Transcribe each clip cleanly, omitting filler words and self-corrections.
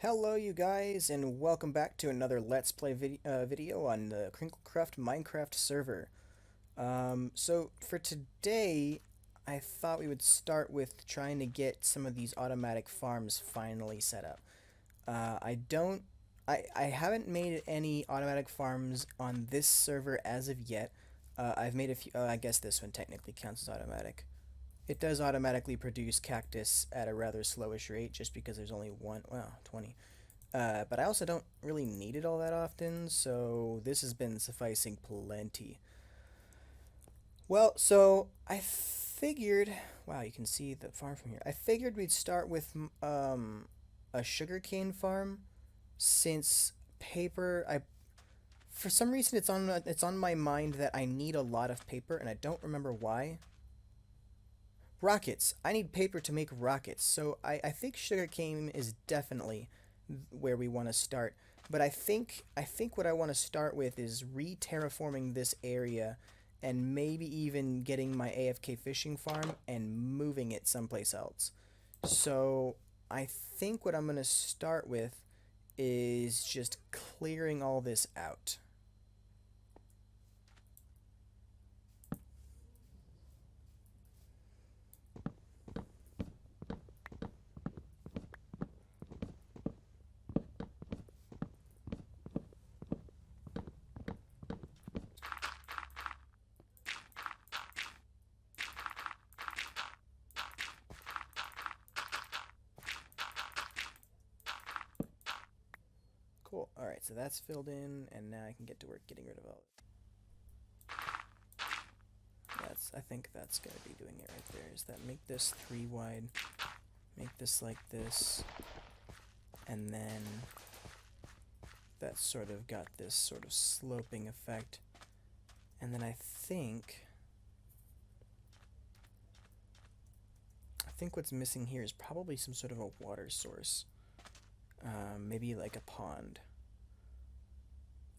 Hello you guys and welcome back to another Let's Play video on the CrinkleCruft Minecraft server. So for today, I thought we would start with trying to get some of these automatic farms finally set up. I haven't made any automatic farms on this server as of yet. I've made a few, I guess this one technically counts as automatic. It does automatically produce cactus at a rather slowish rate just because there's only one, well, 20. But I also don't really need it all that often, so this has been sufficing plenty. Well, so I figured, wow, you can see the farm from here. I figured we'd start with a sugarcane farm since paper, for some reason it's on my mind that I need a lot of paper and I don't remember why. Rockets. I need paper to make rockets. So I think sugarcane is definitely where we want to start. But I think what I want to start with is re-terraforming this area and maybe even getting my AFK fishing farm and moving it someplace else. So I think what I'm going to start with is just clearing all this out. Cool. Alright, so that's filled in, and now I can get to work getting rid of all. I think that's gonna be doing it right there. Is that make this 3 wide, make this like this, and then that's sort of got this sort of sloping effect. And then I think what's missing here is probably some sort of a water source. Maybe like a pond.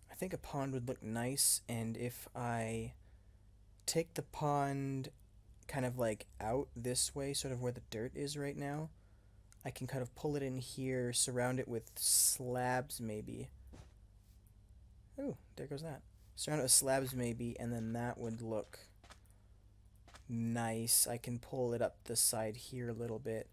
I think a pond would look nice, and if I take the pond kind of like out this way, sort of where the dirt is right now, I can kind of pull it in here, surround it with slabs maybe. Oh, there goes that. Surround it with slabs maybe, and then that would look nice. I can pull it up the side here a little bit.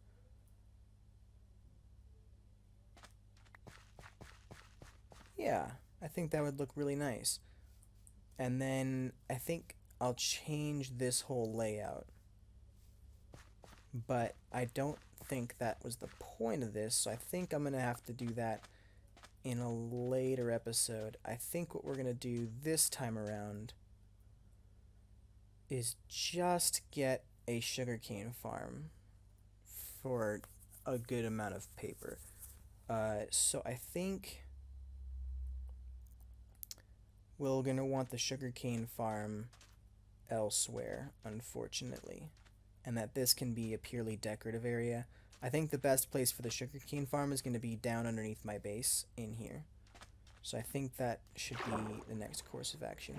Yeah, I think that would look really nice. And then I think I'll change this whole layout. But I don't think that was the point of this, so I think I'm going to have to do that in a later episode. I think what we're going to do this time around is just get a sugarcane farm for a good amount of paper. So I think we're going to want the sugarcane farm elsewhere, unfortunately, and that this can be a purely decorative area. I think the best place for the sugarcane farm is going to be down underneath my base in here. So I think that should be the next course of action.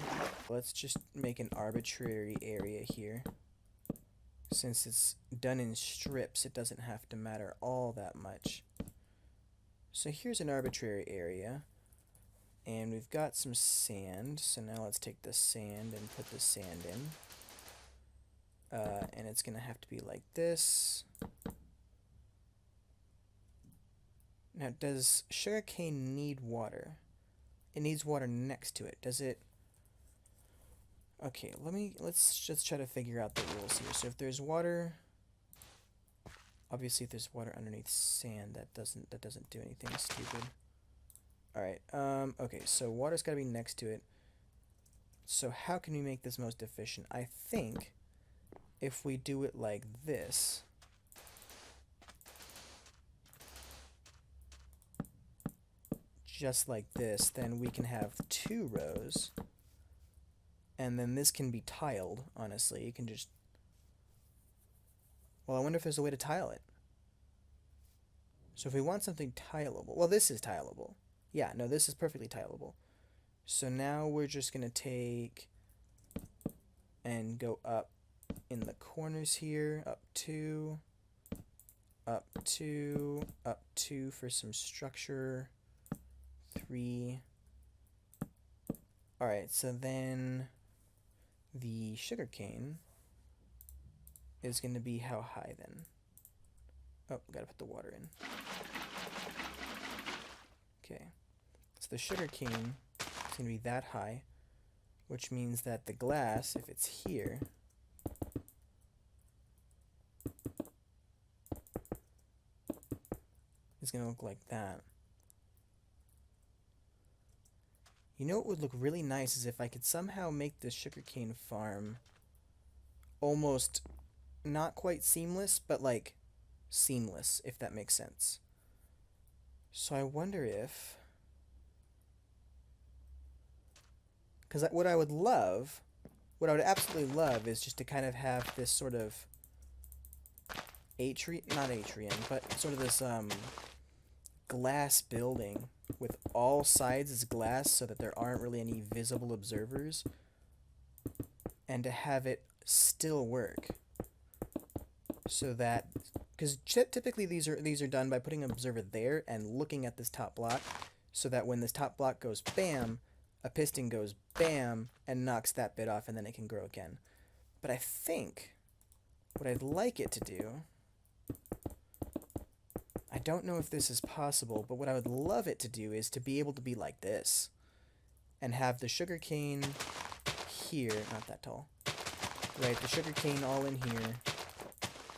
Let's just make an arbitrary area here. Since it's done in strips, it doesn't have to matter all that much. So here's an arbitrary area. And we've got some sand. So now let's take the sand and put the sand in. And it's going to have to be like this. Now, does sugarcane need water? It needs water next to it. Does it? Okay, let's just try to figure out the rules here. So if there's water, obviously if there's water underneath sand, that doesn't do anything stupid. All right. Okay, so water's got to be next to it. So how can we make this most efficient? I think if we do it like this, just like this, then we can have 2 rows, and then this can be tiled. Honestly, you can just, well, I wonder if there's a way to tile it. So if we want something tileable, well, this is tileable. Yeah, no, this is perfectly tileable. So now we're just gonna take and go up in the corners here, up 2, up 2 for some structure, 3. Alright, so then the sugarcane is going to be how high then? Oh, gotta put the water in. Okay, so the sugarcane is going to be that high, which means that the glass, if it's here, is going to look like that. You know what would look really nice is if I could somehow make this sugarcane farm almost not quite seamless, but like seamless, if that makes sense. So I wonder if... Because what I would absolutely love is just to kind of have this sort of not atrium, but sort of this glass building with all sides as glass so that there aren't really any visible observers, and to have it still work so that, because typically these are done by putting an observer there and looking at this top block, so that when this top block goes bam, a piston goes bam and knocks that bit off, and then it can grow again. But I think what I'd like it to do, I don't know if this is possible, but what I would love it to do is to be able to be like this and have the sugarcane here, not that tall, right, the sugarcane all in here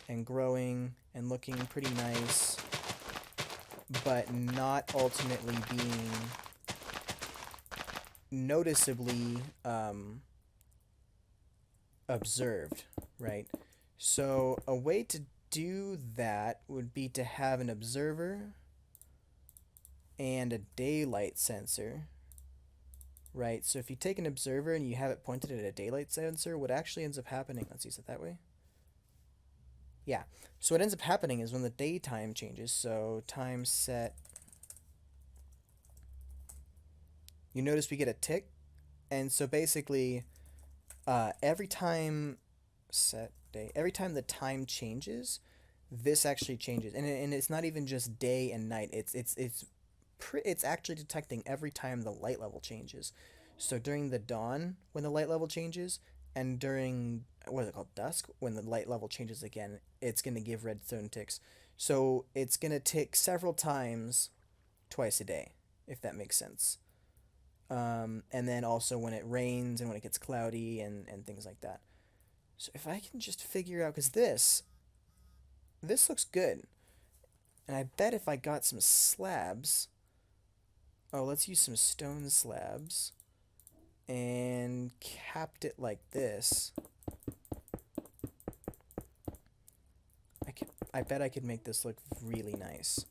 and growing and looking pretty nice, but not ultimately being noticeably observed, right? So a way to do that would be to have an observer and a daylight sensor, right? So if you take an observer and you have it pointed at a daylight sensor, what actually ends up happening, let's use it that way. Yeah, so what ends up happening is when the daytime changes, so time set, you notice we get a tick, and so basically every time every time the time changes, this actually changes, and it's not even just day and night. It's actually detecting every time the light level changes. So during the dawn, when the light level changes, and during what is it called, dusk, when the light level changes again, it's gonna give redstone ticks. So it's gonna tick several times, twice a day, if that makes sense. And then also when it rains and when it gets cloudy and things like that. So if I can just figure out, because this looks good, and I bet if I got some slabs, oh, let's use some stone slabs, and capped it like this, I bet I could make this look really nice.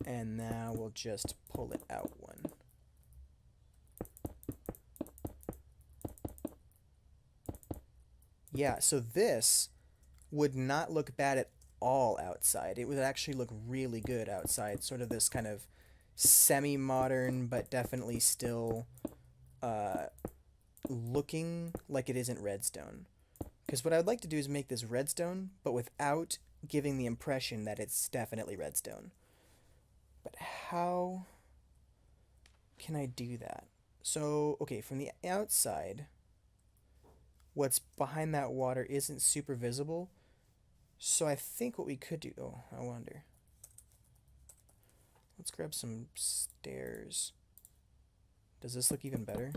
And now we'll just pull it out one. Yeah, so this would not look bad at all outside. It would actually look really good outside. Sort of this kind of semi-modern, but definitely still looking like it isn't redstone. Because what I would like to do is make this redstone, but without giving the impression that it's definitely redstone. But how can I do that? So, okay, from the outside, what's behind that water isn't super visible. So I think what we could do... Oh, I wonder. Let's grab some stairs. Does this look even better?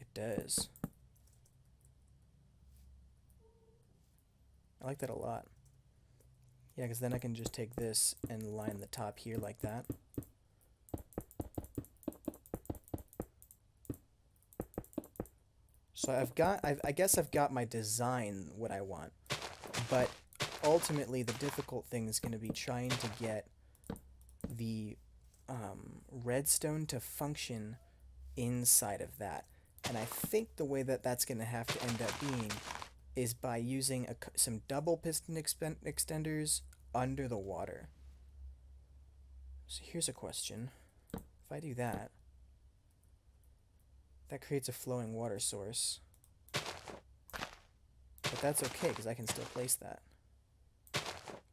It does. I like that a lot. Yeah, because then I can just take this and line the top here like that. So I guess I've got my design what I want, but ultimately the difficult thing is going to be trying to get the redstone to function inside of that. And I think the way that that's going to have to end up being is by using some double piston extenders under the water. So here's a question. If I do that, that creates a flowing water source. But that's okay, because I can still place that.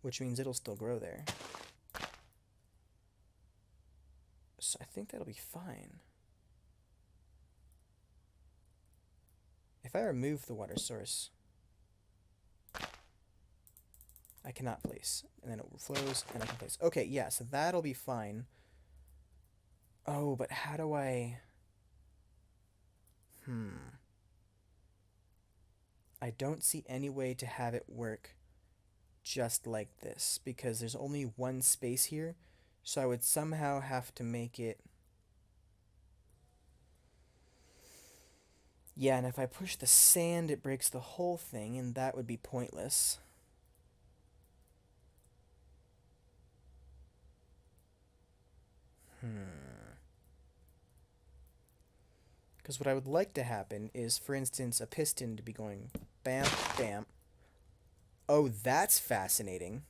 Which means it'll still grow there. So I think that'll be fine. If I remove the water source, I cannot place. And then it overflows, and I can place. Okay, yeah, so that'll be fine. Oh, but how do I... I don't see any way to have it work just like this, because there's only one space here, so I would somehow have to make it... Yeah, and if I push the sand, it breaks the whole thing, and that would be pointless. Because what I would like to happen is, for instance, a piston to be going bam, bam. Oh, that's fascinating.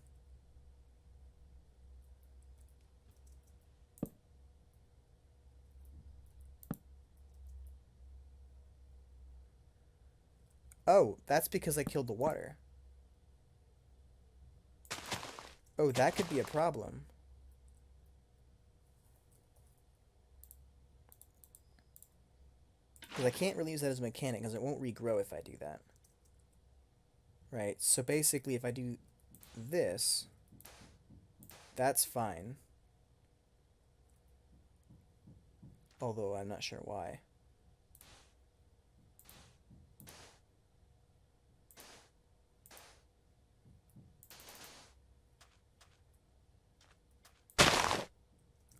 Oh, that's because I killed the water. Oh, that could be a problem. Because I can't really use that as a mechanic, because it won't regrow if I do that. Right, so basically if I do this, that's fine. Although I'm not sure why.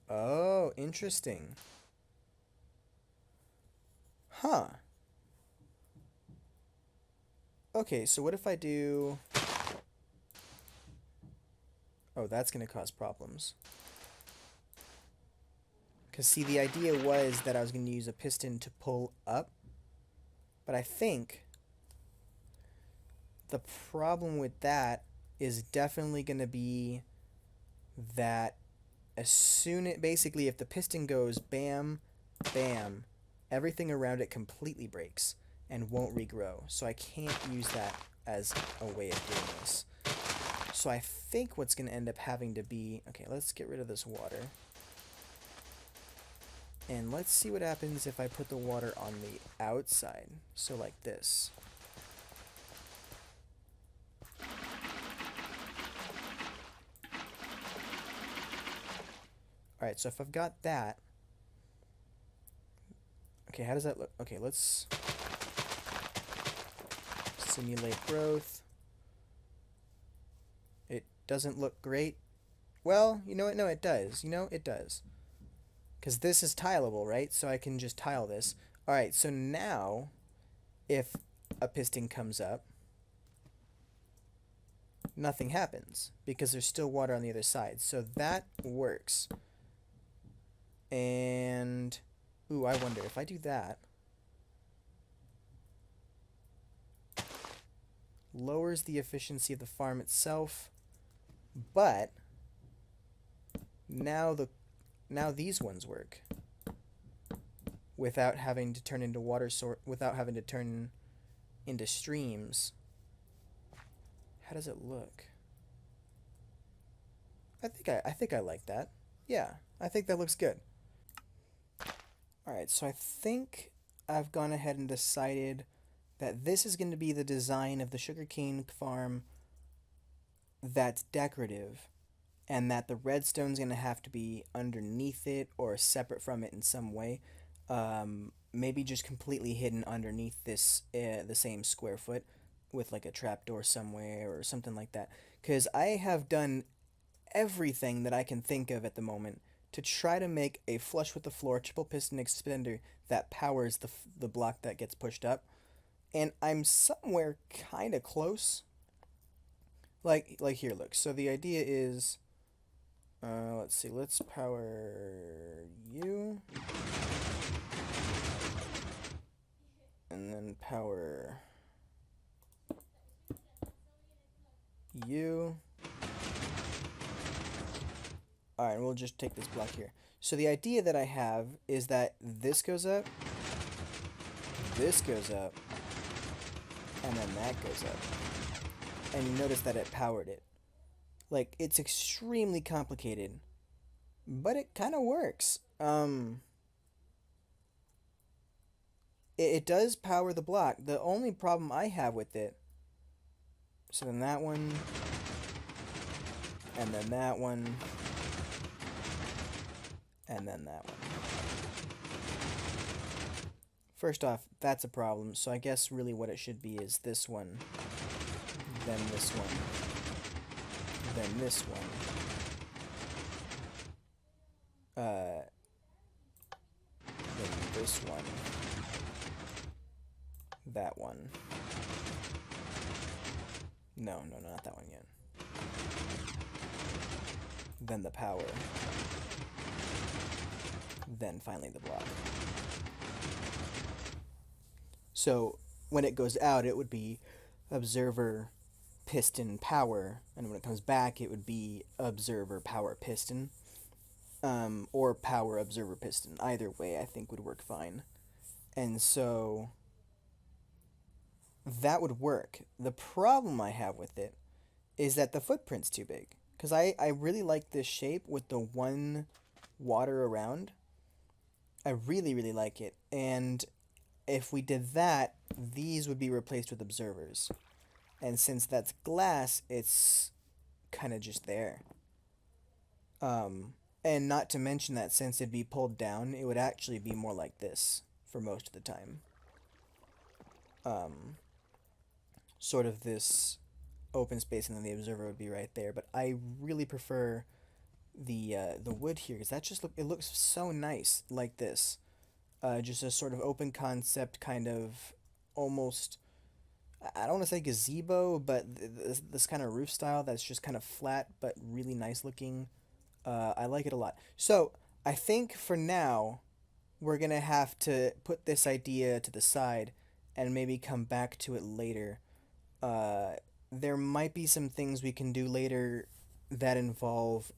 Oh, interesting. Huh. Okay, so what if I do... Oh, that's going to cause problems. Because, see, the idea was that I was going to use a piston to pull up. But I think the problem with that is definitely going to be that as soon as... Basically, if the piston goes bam, bam, everything around it completely breaks and won't regrow. So I can't use that as a way of doing this. So I think what's going to end up having to be... Okay, let's get rid of this water. And let's see what happens if I put the water on the outside. So like this. Alright, so if I've got that... Okay, how does that look? Okay, let's simulate growth. It doesn't look great. Well, you know what? No, it does. You know, it does. Because this is tileable, right? So I can just tile this. Alright, so now, if a piston comes up, nothing happens. Because there's still water on the other side. So that works. And... Ooh, I wonder, if I do that... Lowers the efficiency of the farm itself. But... Now these ones work. Without having to turn into without having to turn into streams. How does it look? I think I like that. Yeah, I think that looks good. Alright, so I think I've gone ahead and decided that this is going to be the design of the sugarcane farm that's decorative, and that the redstone's going to have to be underneath it or separate from it in some way. Maybe just completely hidden underneath this the same square foot with like a trapdoor somewhere or something like that. Because I have done everything that I can think of at the moment to try to make a flush with the floor triple piston expander that powers the block that gets pushed up. And I'm somewhere kind of close. Like here, look. So the idea is... let's see, let's power you. And then power you. Alright, we'll just take this block here. So the idea that I have is that this goes up, and then that goes up. And you notice that it powered it. Like, it's extremely complicated, but it kind of works. It does power the block. The only problem I have with it, so then that one, and then that one, and then that one. First off, that's a problem, so I guess really what it should be is this one, then this one, then this one. Then this one. That one. No, not that one yet. Then the power. Then finally the block. So when it goes out, it would be observer piston power, and when it comes back, it would be observer power piston, or power observer piston. Either way, I think would work fine. And so that would work. The problem I have with it is that the footprint's too big. Because I really like this shape with the one water around. I really, really like it. And if we did that, these would be replaced with observers. And since that's glass, it's kind of just there. And not to mention that since it'd be pulled down, it would actually be more like this for most of the time. Sort of this open space, and then the observer would be right there. But I really prefer the wood here, because that just it looks so nice like this. Just a sort of open concept, kind of almost, I don't want to say gazebo, but this kind of roof style that's just kind of flat but really nice looking. I like it a lot. So I think for now we're gonna have to put this idea to the side and maybe come back to it later. There might be some things we can do later that involve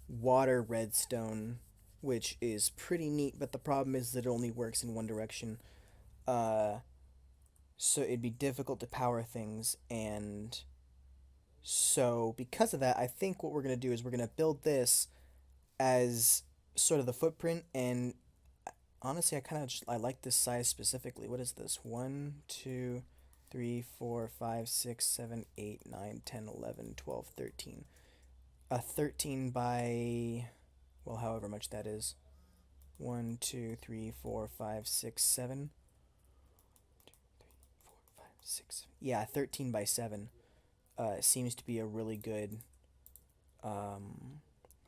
water redstone, which is pretty neat, but the problem is that it only works in one direction. So it'd be difficult to power things, and so because of that, I think what we're going to do is we're going to build this as sort of the footprint, and honestly, I like this size specifically. What is this? 1, 2, 3, 4, 5, 6, 7, 8, 9, 10, 11, 12, 13. A 13 by, well, however much that is. 1, 2, 3, 4, 5, 6, 7. 2, 3, 4, 5, 6, 7. Yeah, 13 by 7 seems to be a really good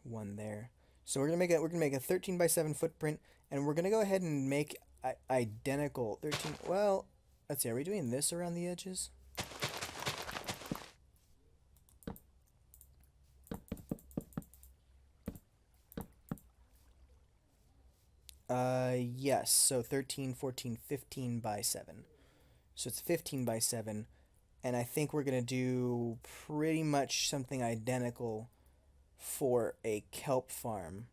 one there. So we're gonna make a 13 by 7 footprint, and we're gonna go ahead and make identical 13. Well, let's see. Are we doing this around the edges? Yes. So 13, 14, 15 by 7. So it's 15 by 7. And I think we're going to do pretty much something identical for a kelp farm.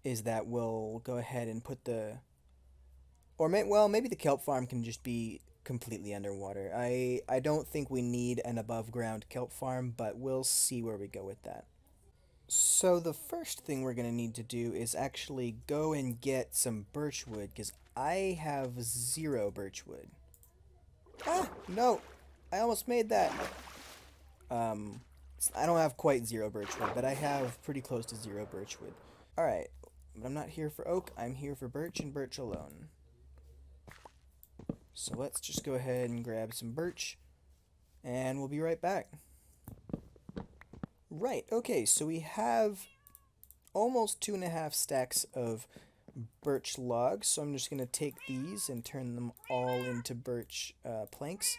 Is that we'll go ahead and put the... well, maybe the kelp farm can just be completely underwater. I don't think we need an above ground kelp farm, but we'll see where we go with that. So the first thing we're going to need to do is actually go and get some birch wood, because I have 0 birch wood. Ah, no! I almost made that! I don't have quite 0 birch wood, but I have pretty close to 0 birch wood. Alright, but I'm not here for oak, I'm here for birch and birch alone. So let's just go ahead and grab some birch, and we'll be right back. Right, okay, so we have almost 2.5 stacks of birch logs, so I'm just going to take these and turn them all into birch planks.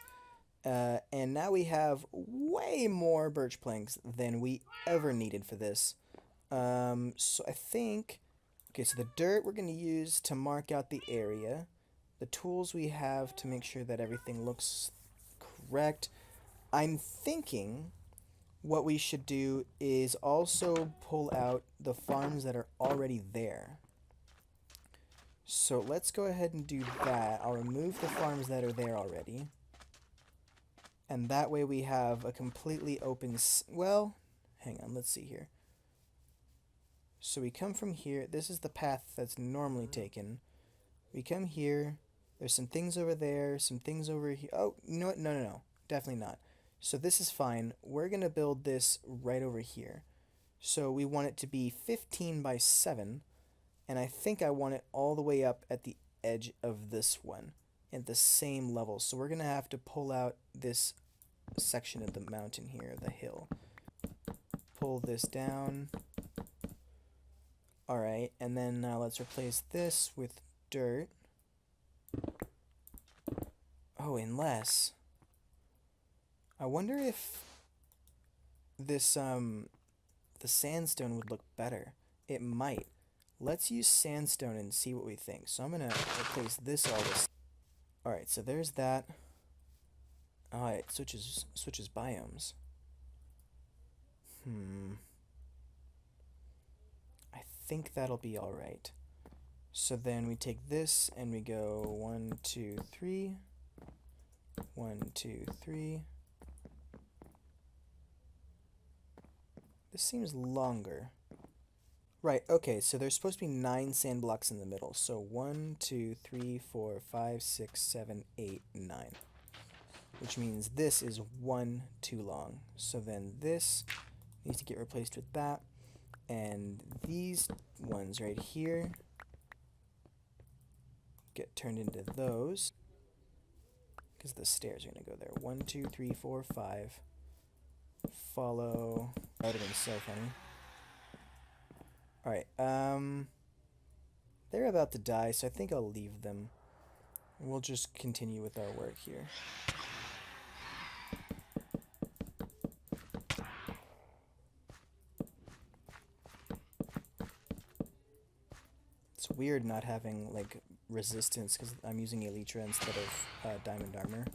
And now we have way more birch planks than we ever needed for this. So I think... Okay, so the dirt we're going to use to mark out the area. The tools we have to make sure that everything looks correct. I'm thinking what we should do is also pull out the farms that are already there. So let's go ahead and do that. I'll remove the farms that are there already. And that way we have a completely open... well, hang on, let's see here. So we come from here. This is the path that's normally taken. We come here. There's some things over there, some things over here. Oh, no, no, no, no. Definitely not. So this is fine. We're going to build this right over here. So we want it to be 15 by 7. And I think I want it all the way up at the edge of this one at the same level. So we're going to have to pull out this section of the mountain here, the hill. Pull this down. Alright, and then let's replace this with dirt. Oh, unless... I wonder if this, the sandstone would look better. It might. Let's use sandstone and see what we think. So I'm going to replace this all this. Alright, so there's that. Alright, switches biomes. I think that'll be alright. So then we take this and we go 1, 2, 3. 1, 2, 3. This seems longer. Right, okay, so there's supposed to be 9 sand blocks in the middle. So 1, 2, 3, 4, 5, 6, 7, 8, 9. Which means this is 1 too long. So then this needs to get replaced with that. And these ones right here get turned into those. Because the stairs are going to go there. 1, 2, 3, 4, 5. Follow. That would have been so funny. Alright, they're about to die, so I think I'll leave them. We'll just continue with our work here. It's weird not having, like, resistance, because I'm using Elytra instead of diamond armor.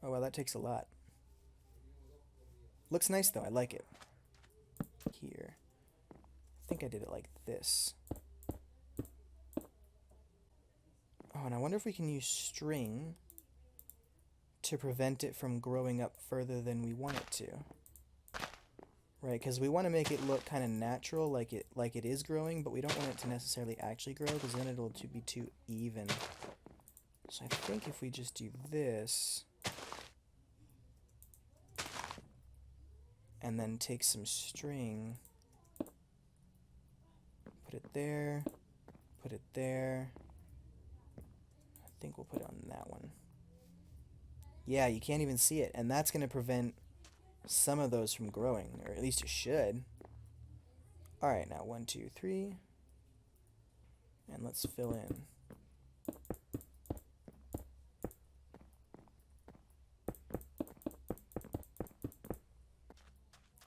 Oh, well, that takes a lot. Looks nice, though. I like it. Here. I think I did it like this. Oh, and I wonder if we can use string to prevent it from growing up further than we want it to. Right, because we want to make it look kind of natural, like it is growing, but we don't want it to necessarily actually grow, because then it'll be too even. So I think if we just do this... and then take some string, put it there, put it there. I think we'll put it on that one. Yeah, you can't even see it, and that's going to prevent some of those from growing, or at least it should. Alright, now 1, 2, 3, and let's fill in.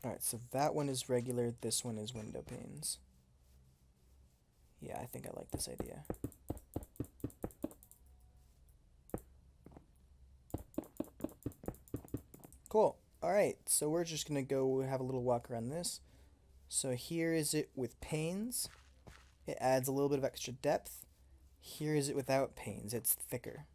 Alright, so that one is regular, this one is window panes. Yeah, I think I like this idea. Cool. Alright, so we're just going to go have a little walk around this. So here is it with panes. It adds a little bit of extra depth. Here is it without panes. It's thicker.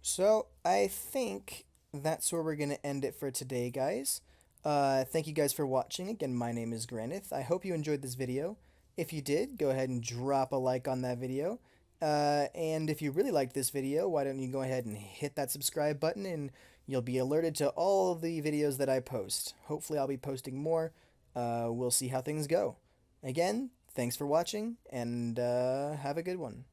So I think that's where we're going to end it for today, guys. Thank you guys for watching. Again, my name is Granith. I hope you enjoyed this video. If you did, go ahead and drop a like on that video. And if you really liked this video, why don't you go ahead and hit that subscribe button, and you'll be alerted to all of the videos that I post. Hopefully I'll be posting more. We'll see how things go. Again, thanks for watching, and have a good one.